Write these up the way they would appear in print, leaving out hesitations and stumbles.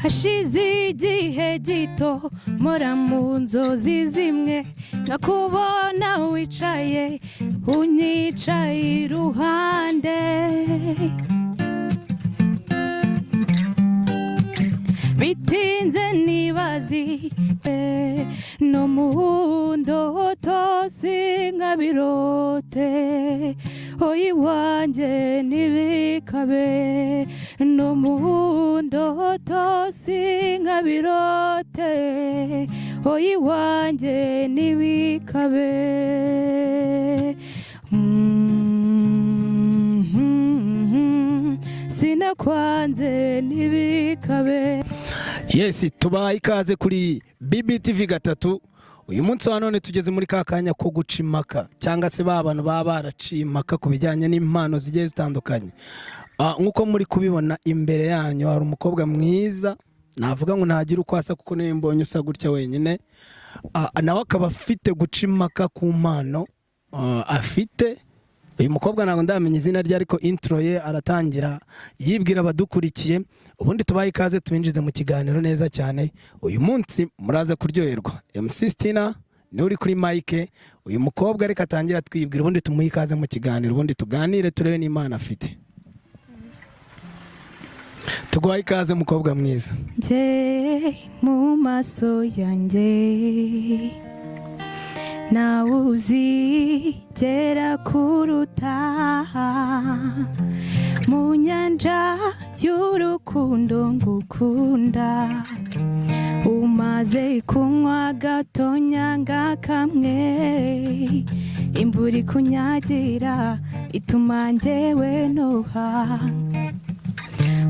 hashize igihe gito mora mu nzozi zimwe nkakubona wicaye unyicaye iruhande bitinze nibazi no mu ndoto sinkabirote oyi wanjye ntibikabe no mu ndoto sinkabirote oyi wanjye ntibikabe sinakwanze ntibikabe. Yes, tubaha ikaze kuri BBTV gatatu. Uyu munsi wa none tugeze muri ka kanya ko guca impaka cyangwa se ba bantu baba baraciye impaka ku bijyanye n'impano zigiye zitandukanye. Nk'uko muri kubibona imbere yanyu hari umukobwa mwiza, navuga ngo ntagira uko asa kuko niwe mbonye usa gutya wenyine. Nawe akaba afite guca impaka ku mpano afite. Uyu mukobwa ntabwo ndamenya izina rye ariko intro ye aratangira yibwira abadukurikiye, ubundi tubaye ikaze tubinjize mu kiganiro neza cyane. Uyu munsi muraza kuryoherwa. MC Stina ni uri kuri Mike. Uyu mukobwa reka atangira twibwira ubundi tumuhe ikaze mu kiganiro, ubundi tuganire turebe n'Imana afite. Tuguhaye ikaze mukobwa mwiza. Nje mu maso yanjye nawe uzigera kuruta mu nyanja y'urukundo ngukunda umaze kunywa gatonyanga kamwe imvura ikunyagira ituma njyewe noha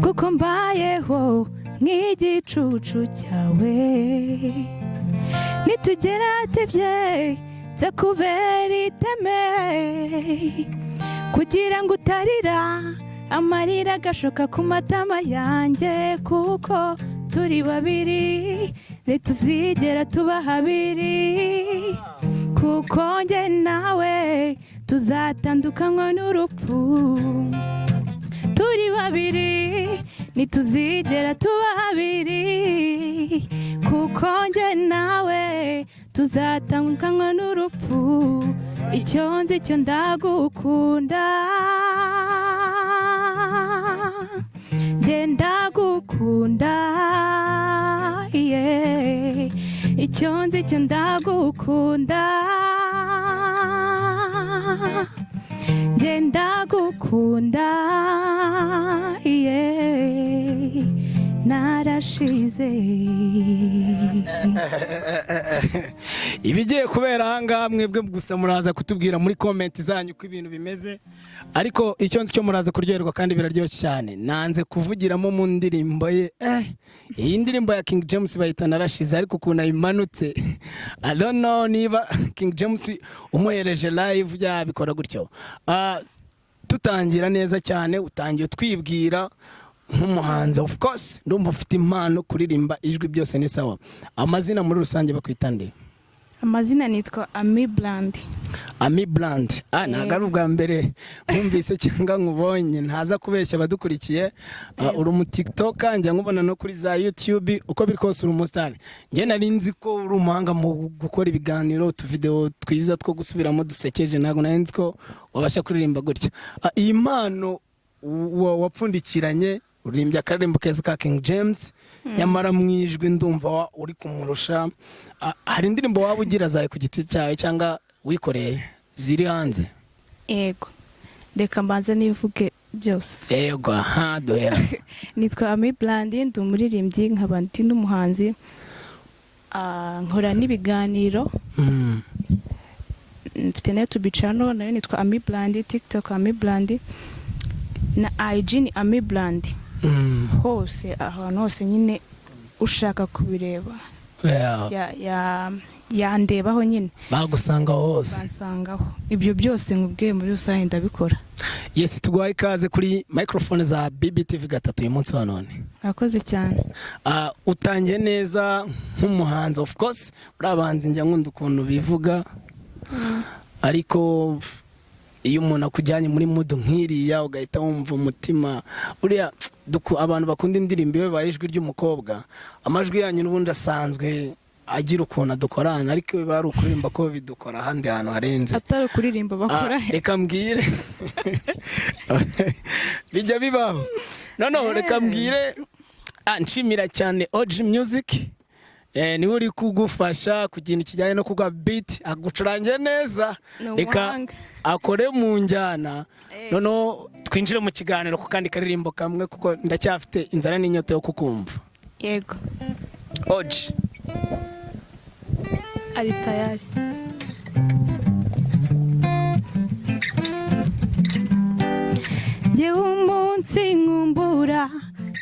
kuko mbayeho nk'igicucu cyawe nitugera tebye zakubera iteme kugira ngo utarira amarira gashoka ku matama yanjye kuko turi babiri nituzigera tuba habiri kuko njye nawe tuzatandukanywa n'urupfu turi babiri nituzigera tuba habiri kuko njye nawe tuzatandukanywa n'urupfu icyo nzi cyo ndagukunda njye ndagukunda icyo nzi cyo ndagukunda njye ndagukunda narashize. Ibigiye kubera ahangaha mwebwe gusa muraza kutubwira muri comment zanyu ko ibintu bimeze, ariko icyo nzi cyo muraza kuryoherwa kandi biraryoshye cyane. Nanze kuvugiramo mu ndirimbo ye iyi ndirimbo ya King James bayita narashize, ariko ukuntu ayimanutse I don't know niba King James umuhereje live yabikora gutyo. Tutangira neza cyane, utangiye twibwira nk'umuhanzi. Of course ndumva ufite impano kuririmba, ijwi byose ni sawa. Amazina muri rusange bakwita nde? Amazina nitwa Ami Brand. Ami Brand. Ntago ari ubwa mbere mwumvise cyangwa nkubonye, ntaza kubeshya abadukurikiye. Uri mu TikTok njya nkubona no kuri za YouTube, uko biri kose uri umustar. Njye nari nzi ko uri umuhanga mu gukora ibiganiro, utuvideo twiza two gusubiramo dusekeje, ntago nari nzi ko wabasha kuririmba gutya. Iyi mpano wapfundikiranye urimbya akaririmbo keza ka King James, nyamara mwijwi ndumva uri kumurusha. Hari indirimbo waba ugira zawe ku giti cyawe cyangwa wikoreye ziri hanze? Yego, reka mbanze nivuge byose. Yego, dohera. Nitwa Ami Brand, ndi umuririmbyi nkaba ndi n'umuhanzi, nkora n'ibiganiro. Mfite na YouTube channel nayo nitwa Ami Brand, TikTok Ami Brand, na IG ni Ami Brand. Hose ahantu hose nyine ushaka kubireba yandebaho nyine bagusanga hose, bansangaho. Ibyo byose nkubwiye muri rusange ndabikora. Yes, tuguhaye ikaze kuri microphone za BBTV gatatu uyu munsi wa none. Murakoze cyane. Utangiye neza nk'umuhanzi. Of course uri abanzi njya nkunda ukuntu bivuga, ariko iyo umuntu akujyanye muri mudu nk'iriya ugahita wumva umutima uriya abantu bakunda indirimbo iyo bibaye ijwi ry'umukobwa amajwi yanyu n'ubundi asanzwe agira ukuntu adukorana ariko biba ari ukuririmba ko bidukora ahandi hantu harenze atari ukuririmba bakora reka mbwire bijya bibaho noneho reka mbwire nshimira cyane OG Music niwe uri kugufasha ku kintu kijyanye no kuguha beat agucurange neza reka akore mu njyana noneho twinjire mu kiganiro ku kandi karirimbo kamwe kuko ndacyafite inzara n'inyota yo kukumva yego OG ari tayari njyewe umunsi nkumbura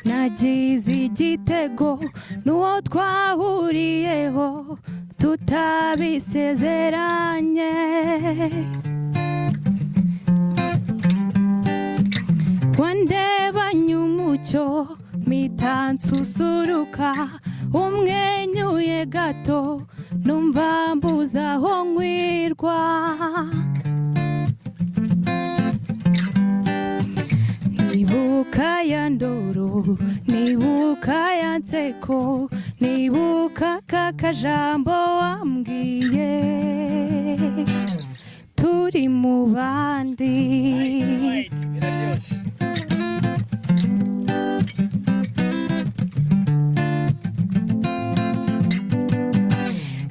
nagize igitego n'uwo twahuriyeho tutabisezeranye wandebanye umucyo mpita nsusuruka umwenyuye gato numva mbuze aho nkwirwa nibuka ya ndoro nibuka ya nseko nibuka ka kajambo wambwiye turi mu bandi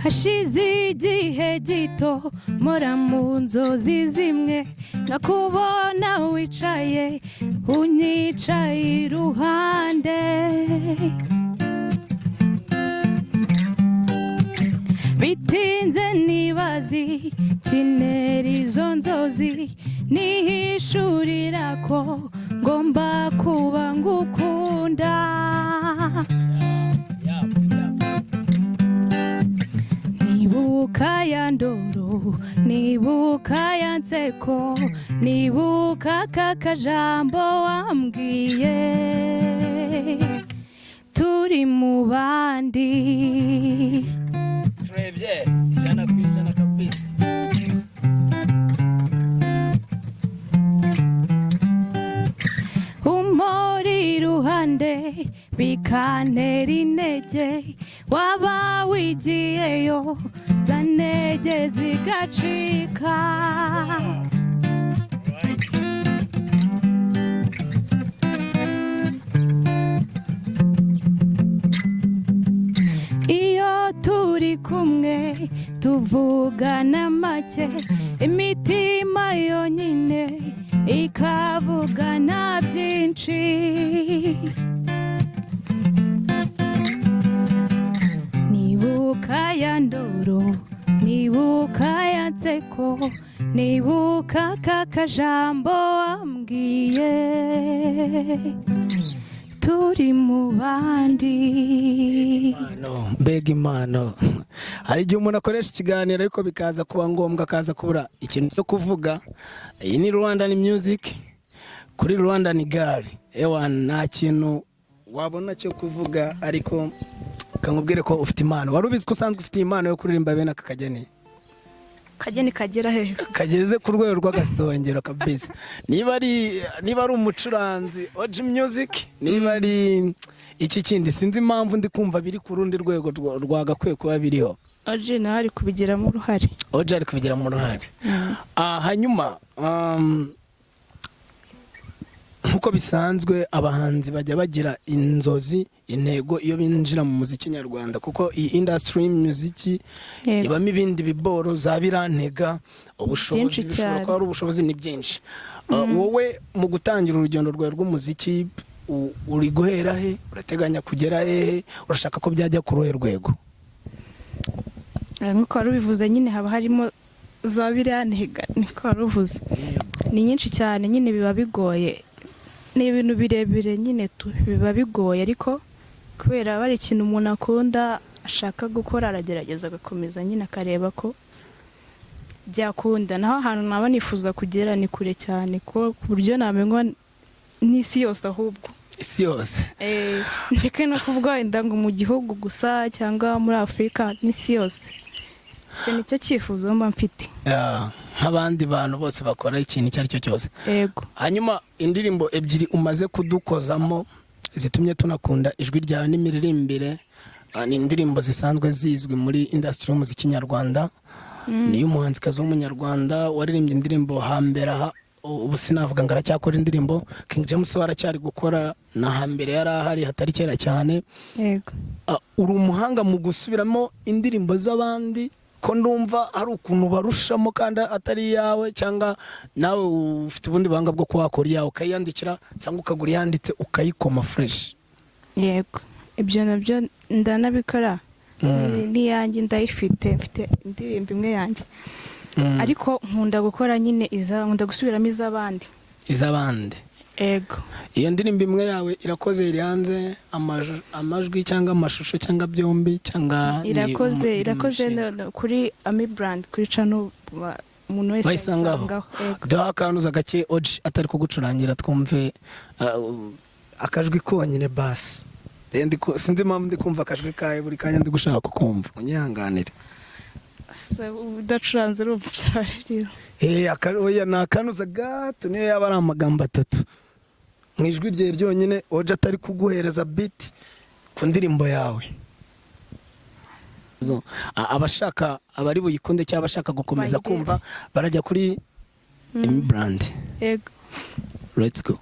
hashize igihe gito mpora mu nzozi zimwe nkakubona wicaye unyicaye iruhande bitinze nibazi kinera izo nzozi nihishurira ko ngomba kuba ngukunda nibuka ya ndoro nibuka ya nseko nibuka ka kajambo wambwiye turi mu bandi turebye ijana ku ijana kabisa umuri iruhande bikantera intege waba wigiyeyo za ntege zigacika iyo turi kumwe tuvugana make imitima yonyine ikavugana byinshi nibuka ya ndoro nibuka ya nseko nibuka ka kajambo wambwiye turi mu bandi mbega impano hari igihe umuntu akoresha ikiganiro ariko bikaza kuba ngombwa akaza kubura ikintu cyo kuvuga iyi ni Rwandan Music kuri Rwandan Girl nta kintu wabona cyo kuvuga ariko kankubwire ko ufite impano wari ubizi ko usanzwe ufite impano yo kuririmba bene aka kageni kagera heza kageze ku rwego rw'agasongero kabisa niba ari umucuranzi OG Music niba ari iki kindi sinzi impamvu ndi kumva biri ku rundi rwego rwagakwiye kuba biriho OG nawe ari kubigiramo uruhare OG ari kubigiramo uruhare hanyuma nkuko bisanzwe abahanzi bajya bagira inzozi intego iyo binjira mu muziki nyarwanda kuko iyi industry y'umuziki ibamo ibindi biboro za birantega ubushobozi bishobora kuba ari ubushobozi ni byinshi wowe mu gutangira urugendo rwawe rw'umuziki uri guhera he urateganya kugera hehe urashaka ko byajya ku ruhe rwego nkuko wari ubivuze nyine haba harimo za birantega niko wari uvuze ni nyinshi cyane nyine biba bigoye ni ibintu birebire nyine biba bigoye ariko kubera bari ikintu umuntu akunda ashaka gukora aragerageza agakomeza nyine akareba ko byakunda naho ahantu naba nifuza kugera ni kure cyane ko ku buryo namenywa n'isi yose ahubwo isi yose ndeke no kuvuga wenda ngo mu gihugu gusa cyangwa muri Afurika n'isi yose icyo nicyo cyifuzo mba mfite nk'abandi bantu bose bakora ikintu icyo ari cyo cyose. yego. Hanyuma indirimbo ebyiri umaze kudukozamo zitumye tunakunda ijwi ryawe n'imiririmbire, ni indirimbo zisanzwe zizwi muri industry y'umuziki nyarwanda. Niyo umuhanzikazi w'umunyarwanda waririmbye indirimbo hambere aha, ubu sinavuga ngo aracyakora indirimbo. King James waracyari gukora, na hambere yari ahari hatari kera cyane. yego. Uri umuhanga mu gusubiramo indirimbo z'abandi, ko ndumva hari ukuntu barushamo kandi atari yawe, cyangwa nawe ufite ubundi buhanga bwo kuwakora iyawe ukayiyandikira cyangwa ukagura iyanditse ukayikoma fresh? yego, ibyo nabyo ndanabikora. n'iyanjye ndayifite, mfite indirimbo imwe yanjye, ariko nkunda gukora nyine nkunda gusubiramo iz'abandi. Yego. Iyo ndirimbo imwe yawe irakoze, iri hanze amajwi cyangwa amashusho cyangwa byombi, cyangwa irakoze kuri Ami Brand, kuri channel umuntu wese bayisangaho. Duha akantu gake Oji atari kugucurangira twumve akajwi konyine basi. Sinzi impamvu ndi kumva akajwi kawe buri kanya ndi gushaka kukumva, unyihanganire. Udacuranze urumva byari oya ni akanuza gato, niyo yaba ari amagambo 3 mu ijwi rye ryonyine, Oji atari kuguhereza beat ku ndirimbo yawe. Abashaka abari buyikunde cyangwa abashaka gukomeza kumva barajya kuri Ami Brand. yego. Let's go.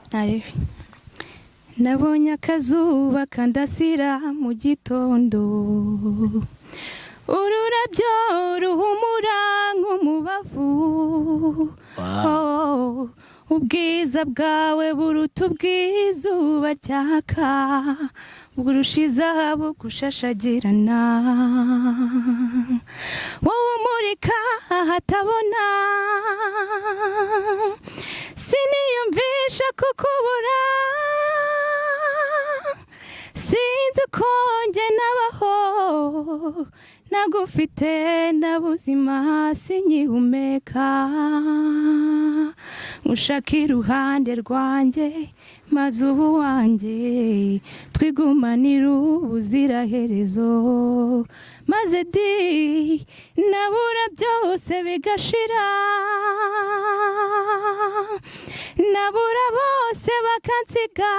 Nabonye akazuba kandasira mu gitondo, ururabyo ruhumura nk'umubavu. Ubwiza bwawe buruta ubw'izuba ryaka, burusha izahabu gushashagirana. Wowe umurika ahatabona, siniyumvisha kukubura. Sinzi uko njye nabaho nagufite ndabuzima sinyihumeka. Ushaka iruhande rwanjye maze ubu wanjye twigumanira ubuziraherezo, maze nabura byose bigashira, nabura bose bakansiga,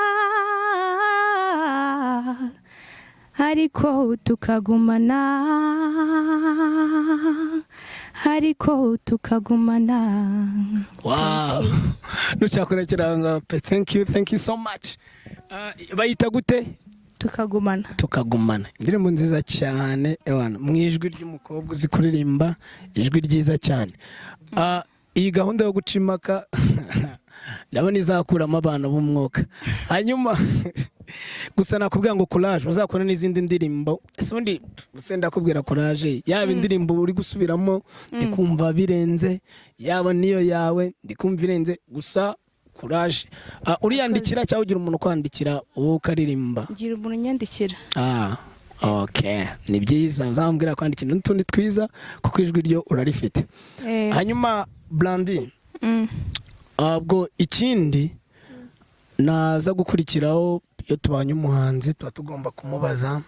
ariko tukagumana, ariko tukagumana. Wow, nuchakora kiranga pe. Thank you so much. Bayita gute? Tukagumana. Indirimbo nziza cyane ewana, mu ijwi ry'umukobwa uzi kuririmba, ijwi ryiza cyane. Iyi gahunda yo gucimaka ndabona izakuramo abantu b'umwuka. Hanyuma gusa nakubwira ngo courage, uzakora n'izindi ndirimbo. Ubundi usenda kubwira courage, yaba indirimbo uri gusubiramo ndikumva birenze, yaba niyo yawe ndikumva birenze, gusa courage. Uriyandikira cyangwa ugira umuntu kwandikira wowe ukaririmba? Ngira umuntu nyandikira. Okay, ni byiza, uzambwira kwandikira n'utundi twiza kuko ijwi ryo urarifite. Hanyuma Brandi, ubwo ikindi naza gukurikiraho, iyo tubanye umuhanzi tuba tugomba kumubaza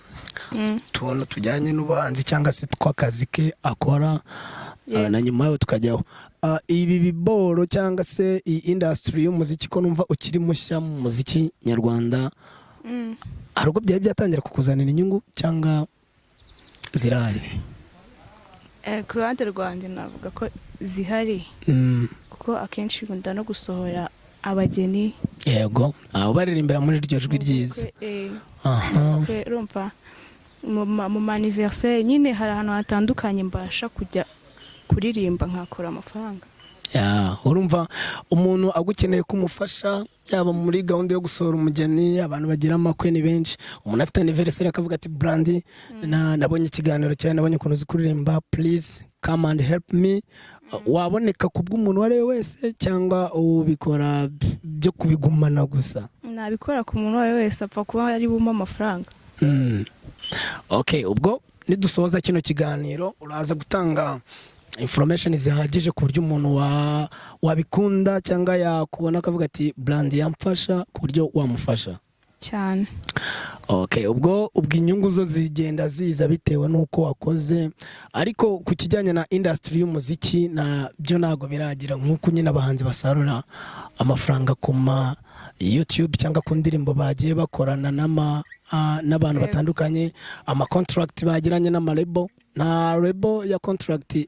tuntu tujyanye n'ubuhanzi cyangwa se tw'akazi ke akora, na nyuma yaho tukajyaho ibi biboro cyangwa se iyi industry y'umuziki, ko numva ukiri mushya mu muziki nyarwanda. Hari ubwo byari byatangira kukuzanira inyungu cyangwa zirahari? Ku ruhande rwanjye navuga ko zihari, kuko akenshi nkunda no gusohora abageni. Yego, baririmbira muri iryo jwi ryiza. Urumva mu anniversaire nyine hari ahantu hatandukanye mbasha kujya kuririmba nkakora amafaranga. Urumva umuntu agukeneye kumufasha, yaba muri gahunda yo gusohora umugeni, abantu bagira amakwe ni benshi. Umuntu afite anniversaire akavuga ati Brandi, nabonye ikiganiro cyawe, nabonye ukuntu uzi kuririmba, please come and help me. Waboneka kubw'umuntu uwo ari we wese cyangwa ubikora byo kubigumana gusa? Nabikora ku muntu uwo ari we wese, apfa kuba ari bumpa amafaranga. Okay, ubwo nidusoza kino kiganiro uraza gutanga information zihagije ku buryo umuntu wabikunda cyangwa yakubona akavuga ati Brandi yamfasha, ku buryo wamufasha cyane. Okay, ubwo inyungu zo zigenda ziza bitewe n'uko wakoze, ariko ku kijyanye na industry y'umuziki na byo ntago biragira nk'uko nyine abahanzi basarura amafaranga ku ma YouTube cyangwa ku ndirimbo bagiye bakorana n'abantu batandukanye, ama contract bagiranye n'amarebo, na rebo ya contract.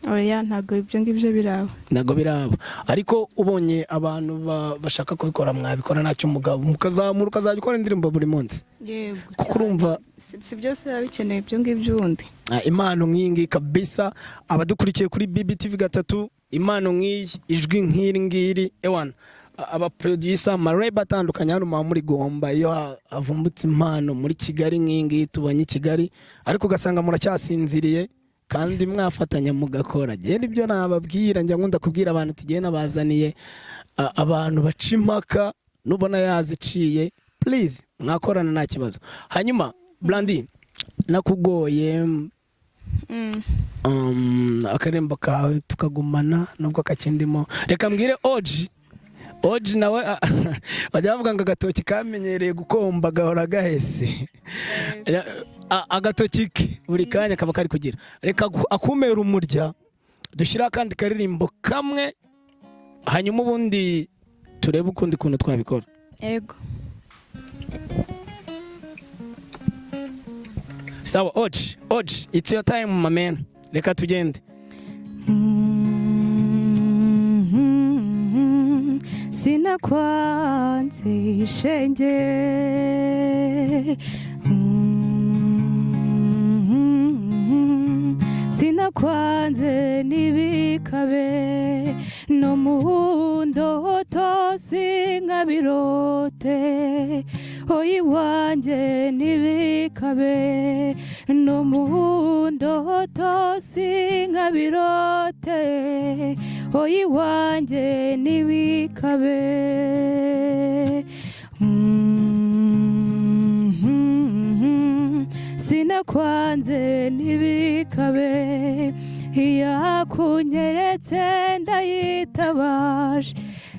Oya, ntago ibyo ngibyo biraba. Ntago biraba, ariko ubonye abantu bashaka kubikora mwabikora ntacyo mugabo mukazamura ukazabikora indirimbo buri munsi. Yego, kuko urumva si byose biba bikeneye ibyo ngibyo ubundi. Impano nk'ingi kabisa, abadukurikiye kuri BBTV gatatu, impano nk'iyi, ijwi nk'iri ngiri, ewana aba producer amareba atandukanye hano muri Gomba, iyo avumbutse impano muri Kigali nk'ingi tubonye i Kigali, ariko ugasanga muracyasinziriye kandi mwafatanya mugakora. Je nibyo nababwira, njya nkunda kubwira abantu tugiye nabazaniye abantu baca impaka, nubona yaziciye please mwakorana nta kibazo. Hanyuma Blandi, nakugoye akarembo kawe tukagumana nubwo kakindimo, reka mbwire Oji nawe bajya bavuga ngo agatoki kamenyereye gukomba gahora gahese. Agatoki ke buri kanya kaba kari kugira, reka akumera umurya dushyira kandi karirimbo kamwe, hanyuma ubundi turebe ukundi kuntu twabikora. Yego. Sawa Oji, it's your time my man, reka tugende. Sinakwanze shenge sinakwanze nibikabe no muhundo singabirote oyi wanje nibikabe no muhundo singabirote oyi wanje nibikabe sinakwanze nibikabe yakunyeretse ndayitabaje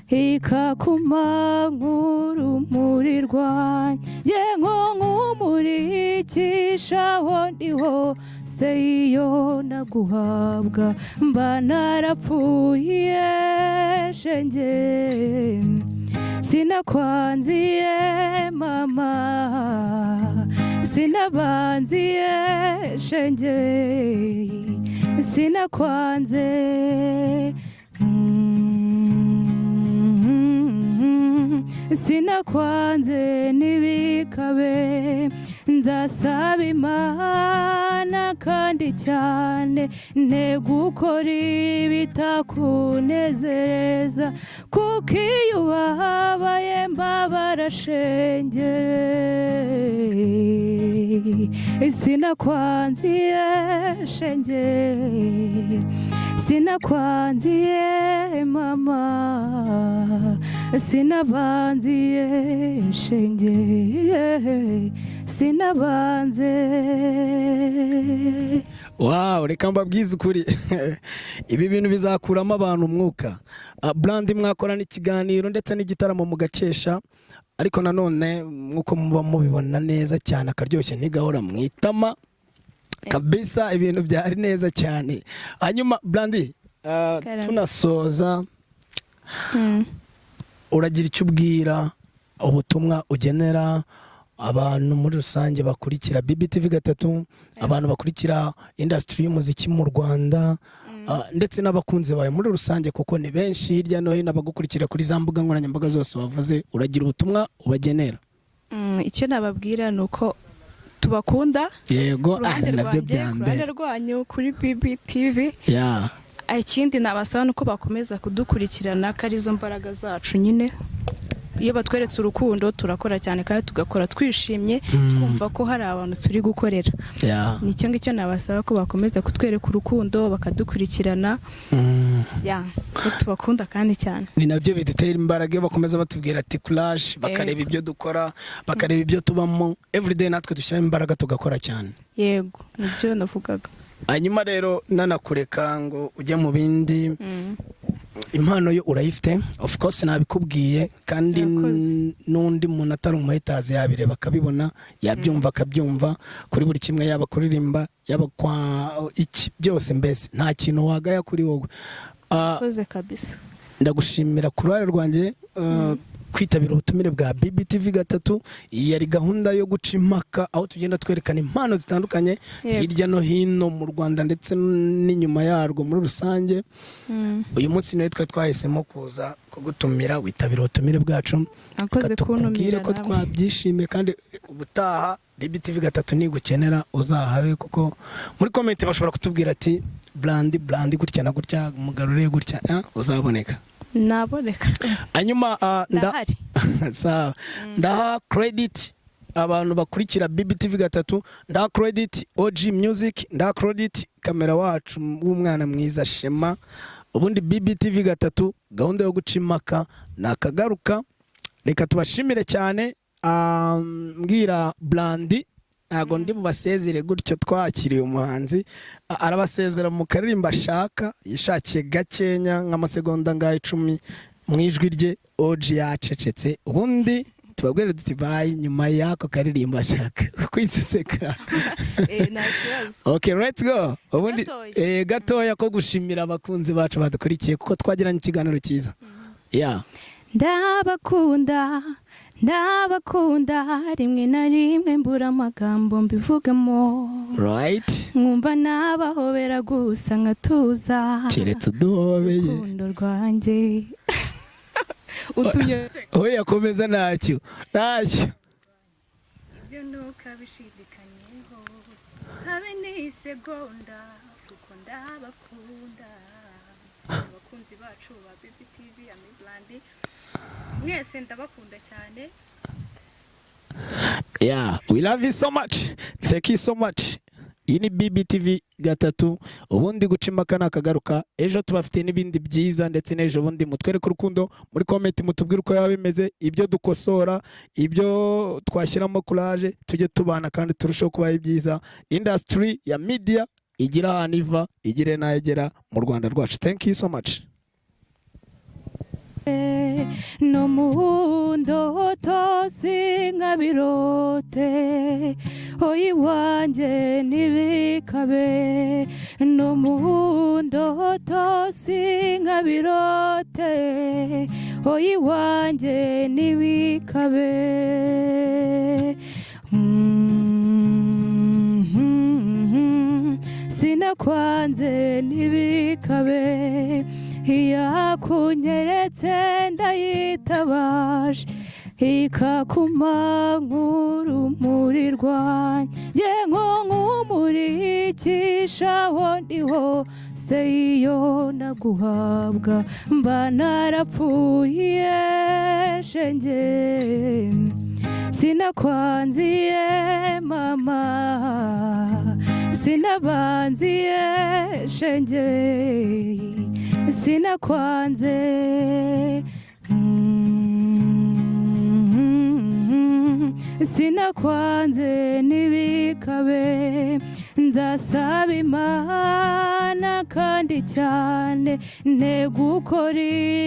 ikakuma nk'urumuri rwanjye nk'umurikisha aho ndiho se iyo naguhabwa mba narapfuye shenge sinakwanziye mama sinabanziye shenge sinakwanze sinakwanze nibikabe nzasaba Imana kandi cyane negukora ibitakunezereza kuko iyo ubabaye mbabara shenge sinakwanziye shenge sinakwanziye mama sinabanziye shenge sinabanze. Wow, reka mbabwize ukuri ibi bintu bizakuramo abantu umwuka. Blandi mwakorana ikiganiro ndetse n'igitaramo mugakesha, ariko nanone nkuko muba mubibona neza cyane akaryoshye ntigahora mwitama kabisa, ibintu byari neza cyane. Hanyuma Blandi, tunasoza uragira icyo ubwira, ubutumwa ugenera abantu muri rusange bakurikira BBTV gatatu, abantu bakurikira industry y'umuziki mu Rwanda, ndetse n'abakunzi bawe muri rusange kuko ni benshi hirya no hino abagukurikira kuri za mbuga nkoranyambaga zose wavuze, uragira ubutumwa ubagenera? Icyo nababwira ni uko tubakunda. Yego, nabyo bya mbere. Uruhande rwanyu kuri BBTV. Ikindi nabasaba nuko bakomeza kudukurikirana, ko arizo mbaraga zacu nyine. Iyo batweretse urukundo turakora cyane kandi tugakora twishimye, twumva ko hari abantu turi gukorera. Nicyo ngicyo nabasaba ko bakomeza kutwereka urukundo bakadukurikirana. Ko tubakunda kandi cyane. Ni nabyo bidutera imbaraga, bakomeza batubwira ati courage, bakareba ibyo dukora, bakareba ibyo tubamo, everyday natwe dushyiramo imbaraga tugakora cyane. Yego, nibyo navugaga. Hanyuma rero nanakureka ngo ujye mu bindi, impano yo urayifite of course nabikubwiye kandi n'undi muntu atari umuhitazi yabireba akabibona yabyumva akabyumva kuri buri kimwe yaba kuririmba yaba kwa iki byose mbese nta kintu wagaya kuri wowe. koze kabisa Ndagushimira ku ruhare rwanjye kwitabira ubutumire bwa BBTV gatatu. Iyi yari gahunda yo guca impaka aho tugenda twerekana impano zitandukanye hirya no hino mu Rwanda ndetse n'inyuma yarwo muri rusange. Uyu munsi nawe twahisemo kuza kugutumira witabira ubutumire bwacu, akoze kuntumira ko twabyishimiye kandi ubutaha BBTV gatatu nigukenera uzahabe, kuko muri comment bashobora kutubwira ati Brandi gutya na gutya mugarure gutya, uzaboneka naboneka. Hanyuma ndahari sawa. Ndaha credit abantu bakurikira BBTV gatatu, ndaha credit OG Music, ndaha credit kamera wacu w'umwana mwiza Shema. Ubundi BBTV gatatu gahunda yo guca impaka nakagaruka. Reka tubashimire cyane. Mbwira Brandi ntago ndi bubasezere gutyo twakiriye umuhanzi arabasezera mu karirimba ashaka yishakiye gakenya nk'amasegonda ngaho 10 mu ijwi rye OG yacecetse, ubundi tubabwire duti bye nyuma yako karirimba ashaka kwiseseka. Nta kibazo. Okay, let's go. Ubundi gatoya ko gushimira abakunzi bacu badukurikiye kuko twagiranye ikiganiro cyiza. Ndabakunda rimwe na rimwe mbura amagambo mbivugamo, right? Nkumva nabahobera gusa nkatuza, keretse uduhobeye urukundo rwanjye utumye oya komeza ntacyo ibyo ntukabishidikanyeho habe n'isegonda kuko ndabakunda. Abakunzi bacu ba BBTV Brandi mwese ndabakunda cyane. We love you so much. Thank you so much. Iyi ni BBTV gatatu. Ubundi guca impaka nakagaruka. Ejo tubafite n'ibindi byiza ndetse n'ejo bundi mutwereke urukundo muri comment mutubwire uko yaba bimeze, ibyo dukosora, ibyo twashyiramo courage, tujye tubana kandi turushaho kuba byiza. Industry ya media igira ahantu iva igire nayegera mu Rwanda rwacu. Thank you so much. No mundo singa birote oyi wanje nibikabe, no mundo singa birote oyi wanje nibikabe. Sinakwanze nibikabe, yakunyeretse ndayitabaje ikakuma nk'urumuri rwanjye nk'umurikisha wo ndiho se iyo naguhabwa mba narapfuye shenge. Sinakwanziye mama, sinabanziye shenge, sinakwanze sinakwanze nibikabe. Nzasaba Imana kandi cyane negukora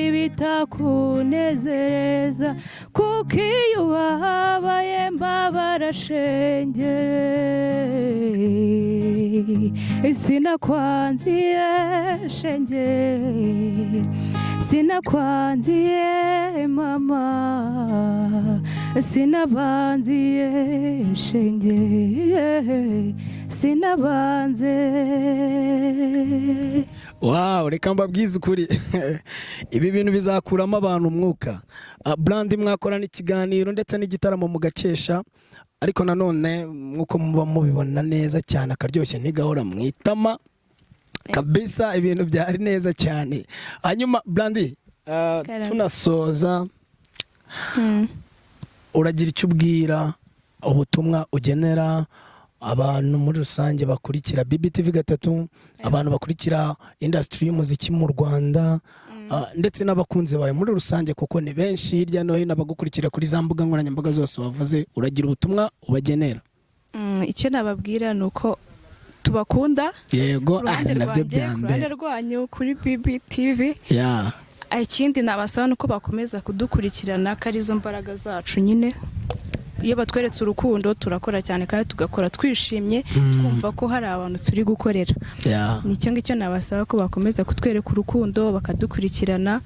ibitakunezereza, kuko iyo ubabaye mbabara shenge. Sinakwanziye shenge, sinakwanziye mama, sinabanziye shenge, sinabanze. Wow, reka mbabwize ukuri ibi bintu bizakuramo abantu umwuka. Brandi mwakorana ikiganiro ndetse n'igitaramo mugakesha, ariko nanone nkuko muba mubibona neza cyane akaryoshye ntigahora mwitama kabisa, ibintu byari neza cyane. Hanyuma Brandi tunasoza uragira icyo ubwira, ubutumwa ugenera abantu muri rusange bakurikira BBTV gatatu, abantu bakurikira industry y'umuziki mu Rwanda, ndetse n'abakunzi bawe muri rusange kuko ni benshi hirya no hino abagukurikira kuri za mbuga nkoranyambaga zose wavuze, uragira ubutumwa ubagenera? Icyo nababwira nuko tubakunda yego ku ruhande nabyo rwanjye bya ku ruhande mbere rwanyu kuri BBTV. ya Ikindi nabasaba nuko bakomeza kudukurikirana ko arizo mbaraga zacu nyine. Iyo batweretse urukundo turakora cyane kandi tugakora twishimye twumva ko hari abantu turi gukorera. ya Nicyo ngicyo nabasaba ko bakomeza kutwereka urukundo bakadukurikirana.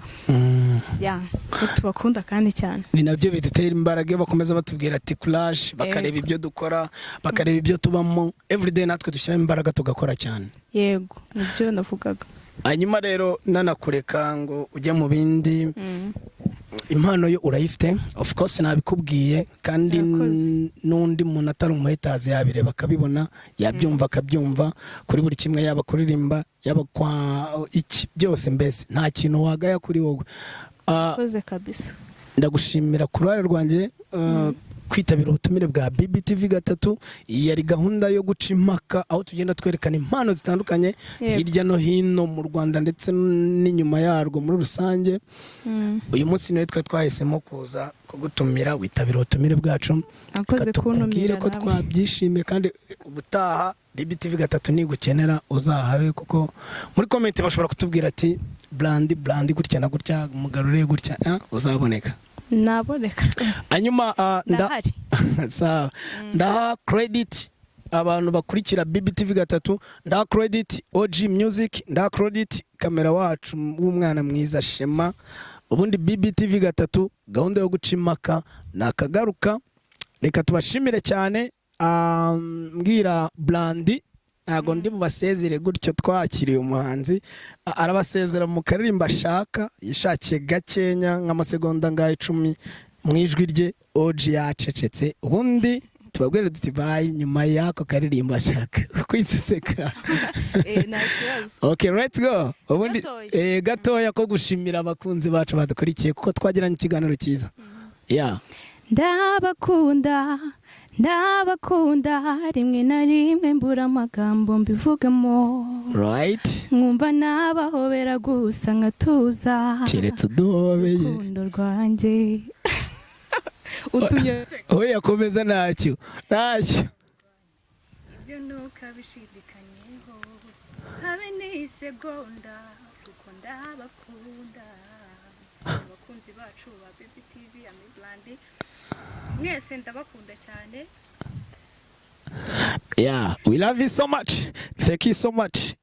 Ko tubakunda kandi cyane. ni nabyo bidutera imbaraga iyo bakomeza batubwira ati courage, bakareba ibyo dukora, bakareba ibyo tubamo, everyday natwe dushyiramo imbaraga tugakora cyane. Yego nibyo navugaga. Hanyuma rero nanakureka ngo ujye mu bindi, impano yo urayifite, of course nabikubwiye, kandi n'undi muntu atari umuhetazi yabireba akabibona, yabyumva akabyumva kuri buri kimwe, yaba kuririmba, yaba kwa iki byose, mbese nta kintu wagaya kuri wowe. Koze kabisa. Ndagushimira ku ruhare rwanjye kwitabira ubutumire bwa BBTV gatatu. Iyi yari gahunda yo guca impaka, aho tugenda twerekana impano zitandukanye hirya no hino mu Rwanda ndetse n'inyuma yarwo muri rusange. Uyu munsi niwe twahisemo kuza kugutumira, witabira ubutumire bwacu, kuntumira ko twabyishimiye, kandi ubutaha BBTV gatatu nigukenera uzahabe, kuko muri comment bashobora kutubwira ati Brandi gutya na gutya, umugarure gutya, uzaboneka. Naboneka. Hanyuma ndaha credit abantu bakurikira BBTV gatatu, ndaha credit OG Music, ndaha credit kamera wacu w'umwana mwiza Shema. Ubundi BBTV gatatu gahunda yo guca impaka nakagaruka. Reka tubashimire cyane. Mbwira Brandi ntago ndi bubasezere gutyo, twakiriye umuhanzi arabasezera mu karirimba ashaka, yishakiye gakenya nk'amasegonda ngaho 10 mu ijwi rye. OG yacecetse, ubundi tubabwire duti bye nyuma y'ako karirimba ashaka kwiseseka. Nta kibazo. Okay, let's go. Ubundi gatoya ko gushimira abakunzi bacu badukurikiye kuko twagiranye ikiganiro cyiza. Ndabakunda rimwe na rimwe mbura amagambo mbivugamo, right? Nkumva nabahobera gusa nkatuza, keretse uduhobeye urukundo rwanjye. Utumye oya komeza ntacyo ibyo ntukabishidikanyeho, habe n'isegonda kuko ndabakunda. Abakunzi bacu ba BBTV Brandi mwese ndabakunda cyane. We love you so much. Thank you so much.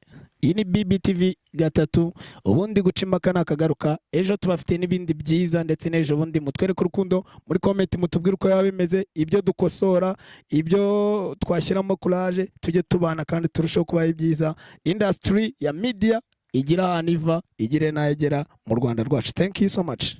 Iyi ni BBTV gatatu, ubundi guca impaka nakagaruka. Ejo tubafite n'ibindi byiza, ndetse n'ejo bundi mutwereke urukundo muri comment, mutubwire uko yaba bimeze, ibyo dukosora, ibyo twashyiramo courage, tujye tubana kandi turusheho kubaho byiza. Industry ya media igira ahantu iva, igire n'ayegera mu Rwanda rwacu. Thank you so much.